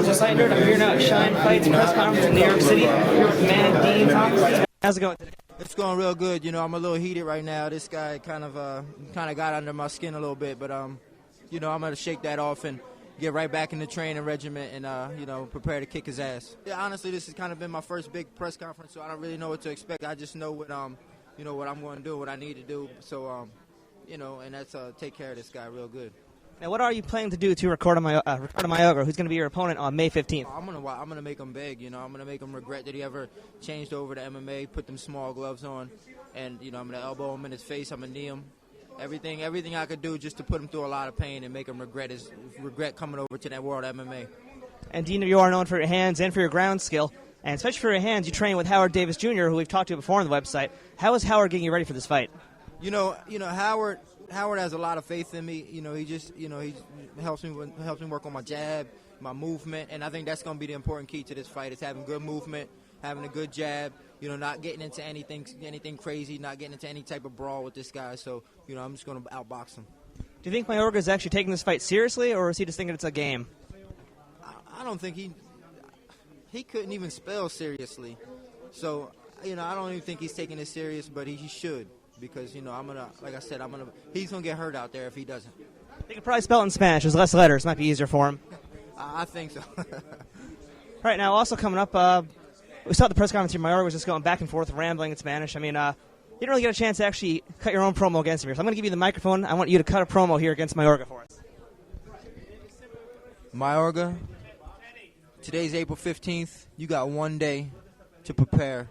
Just like I'm here now at Shine Fights press conference in New York City. Here with man Dean Thomas. How's it going today? It's going real good. You know, I'm a little heated right now. This guy kind of got under my skin a little bit, but you know, I'm gonna shake that off and get right back in the training regiment and you know, prepare to kick his ass. Yeah, honestly, this has kind of been my first big press conference, so I don't really know what to expect. I just know what you know, what I'm going to do, what I need to do. So you know, and that's take care of this guy real good. Now, what are you planning to do to Ricardo Mayorga, who's going to be your opponent on May 15th? I'm gonna make him beg. You know, I'm gonna make him regret that he ever changed over to MMA, put them small gloves on, and you know, I'm gonna elbow him in his face. I'm gonna knee him. Everything I could do just to put him through a lot of pain and make him regret coming over to that world MMA. And Dean, you are known for your hands and for your ground skill, and especially for your hands. You train with Howard Davis Jr., who we've talked to before on the website. How is Howard getting you ready for this fight? You know, Howard has a lot of faith in me. You know, he helps me work on my jab, my movement, and I think that's going to be the important key to this fight is having good movement, having a good jab. You know, not getting into anything crazy, not getting into any type of brawl with this guy. So, you know, I'm just going to outbox him. Do you think Mayorga is actually taking this fight seriously, or is he just thinking it's a game? I don't think he couldn't even spell seriously. So, you know, I don't even think he's taking it serious, but he should. Because, you know, he's going to get hurt out there if he doesn't. He could probably spell it in Spanish. There's less letters. Might be easier for him. I think so. All right, now also coming up, we saw at the press conference here, Mayorga was just going back and forth, rambling in Spanish. I mean, you didn't really get a chance to actually cut your own promo against him here. So I'm going to give you the microphone. I want you to cut a promo here against Mayorga for us. Mayorga, today's April 15th. You got 1 day to prepare.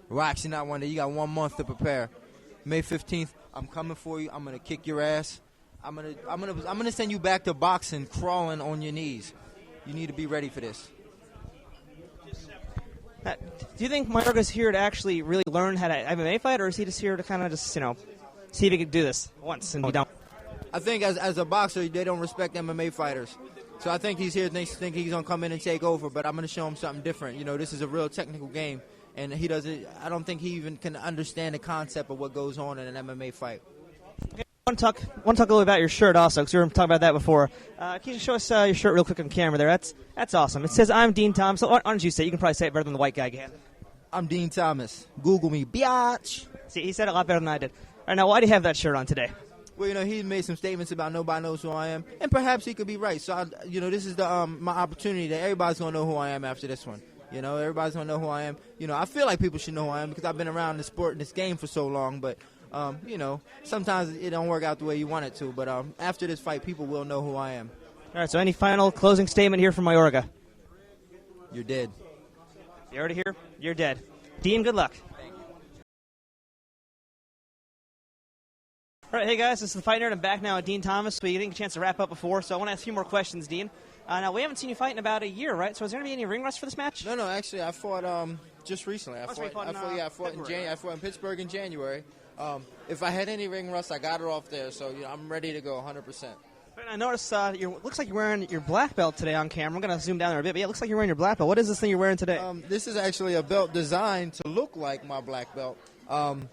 Well, actually, not 1 day. You got 1 month to prepare. May 15th, I'm coming for you. I'm gonna kick your ass. I'm gonna send you back to boxing, crawling on your knees. You need to be ready for this. Do you think Mayorga's here to actually really learn how to MMA fight, or is he just here to kind of just, you know, see if he can do this once and be done? I think as a boxer, they don't respect MMA fighters. So I think he's here think he's gonna come in and take over, but I'm gonna show him something different. You know, this is a real technical game. And he doesn't. I don't think he even can understand the concept of what goes on in an MMA fight. Okay. I want to talk a little bit about your shirt also, because we were talking about that before. Can you just show us your shirt real quick on camera there? That's awesome. It says, "I'm Dean Thomas." So why don't you say it? You can probably say it better than the white guy can. I'm Dean Thomas. Google me, biatch. See, he said it a lot better than I did. All right, now why do you have that shirt on today? Well, you know, he made some statements about nobody knows who I am, and perhaps he could be right. So, you know, this is the my opportunity that everybody's gonna know who I am after this one. You know, everybody's going to know who I am. You know, I feel like people should know who I am because I've been around the sport and this game for so long. But, you know, sometimes it don't work out the way you want it to. But after this fight, people will know who I am. All right, so any final closing statement here from Mayorga? You're dead. You already here? You're dead. Dean, good luck. Thank you. All right, hey, guys, this is the Fight Nerd. I'm back now with Dean Thomas. We didn't get a chance to wrap up before, so I want to ask a few more questions, Dean. Now, we haven't seen you fight in about a year, right? So is there going to be any ring rust for this match? No, actually, I fought just recently. I fought in Pittsburgh in January. If I had any ring rust, I got it off there. So, you know, I'm ready to go 100%. Right, I noticed looks like you're wearing your black belt today on camera. I'm going to zoom down there a bit, but yeah, it looks like you're wearing your black belt. What is this thing you're wearing today? This is actually a belt designed to look like my black belt. I'm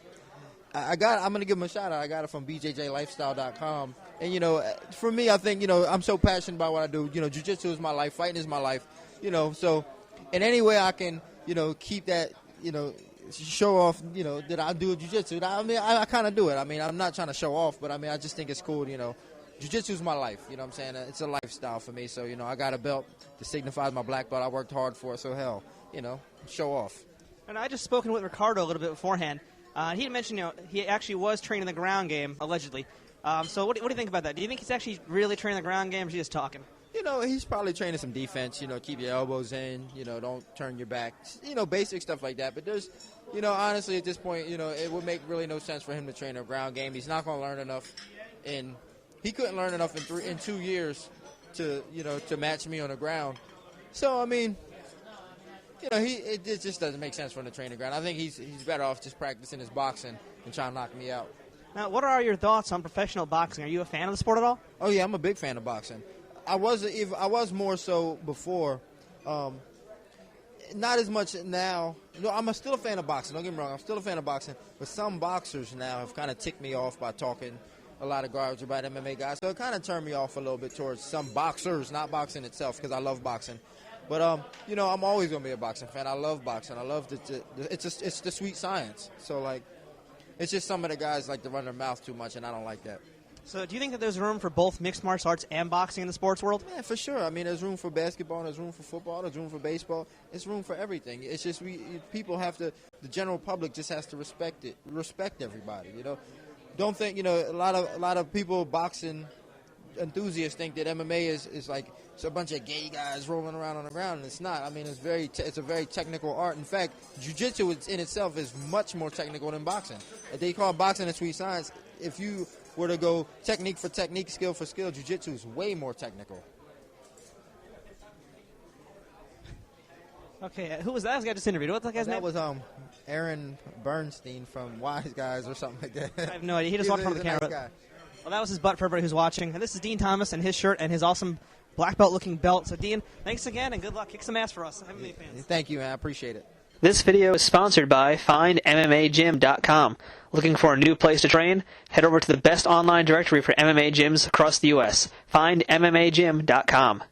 going to give him a shout out. I got it from bjjlifestyle.com. And, you know, for me, I think, you know, I'm so passionate about what I do. You know, jiu-jitsu is my life. Fighting is my life. You know, so in any way I can, you know, keep that, you know, show off, you know, that I do jiu-jitsu. I mean, I kind of do it. I mean, I'm not trying to show off, but, I mean, I just think it's cool, you know. Jiu-jitsu is my life. You know what I'm saying? It's a lifestyle for me. So, you know, I got a belt that signifies my black belt. I worked hard for it. So, hell, you know, show off. And I just spoken with Ricardo a little bit beforehand. He mentioned, you know, he actually was training the ground game, allegedly. So what do you think about that? Do you think he's actually really training the ground game, or is he just talking? You know, he's probably training some defense, you know, keep your elbows in, you know, don't turn your back, you know, basic stuff like that. But there's, you know, honestly, at this point, you know, it would make really no sense for him to train a ground game. He's not going to learn enough. He couldn't learn enough in 2 years to, you know, to match me on the ground. So, I mean, you know, it just doesn't make sense for him to train the ground. I think he's better off just practicing his boxing and trying to knock me out. Now, what are your thoughts on professional boxing? Are you a fan of the sport at all? Oh yeah, I'm a big fan of boxing. I was more so before. Not as much now. No, I'm still a fan of boxing. Don't get me wrong. I'm still a fan of boxing. But some boxers now have kind of ticked me off by talking a lot of garbage about MMA guys. So it kind of turned me off a little bit towards some boxers, not boxing itself, because I love boxing. But I'm always gonna be a boxing fan. I love boxing. I love it's the sweet science. So like, it's just some of the guys like to run their mouth too much, and I don't like that. So do you think that there's room for both mixed martial arts and boxing in the sports world? Yeah, for sure. I mean, there's room for basketball, there's room for football, there's room for baseball. There's room for everything. It's just people have to. The general public just has to respect everybody. Don't think a lot of people boxing enthusiasts think that MMA is like it's a bunch of gay guys rolling around on the ground, and it's not. I mean, it's a very technical art. In fact, jiu-jitsu in itself is much more technical than boxing. If they call boxing a sweet science, if you were to go technique for technique, skill for skill, jiu-jitsu is way more technical. Okay, who was that? That guy just interviewed. What's that guy's name? That was Aaron Bernstein from Wise Guys or something like that. I have no idea. He just walked in front of the camera. Nice guy. Well, that was his butt for everybody who's watching. And this is Dean Thomas and his shirt and his awesome black belt-looking belt. So, Dean, thanks again and good luck. Kick some ass for us. MMA fans. Thank you, man. I appreciate it. This video is sponsored by FindMMAGym.com. Looking for a new place to train? Head over to the best online directory for MMA gyms across the U.S. FindMMAGym.com.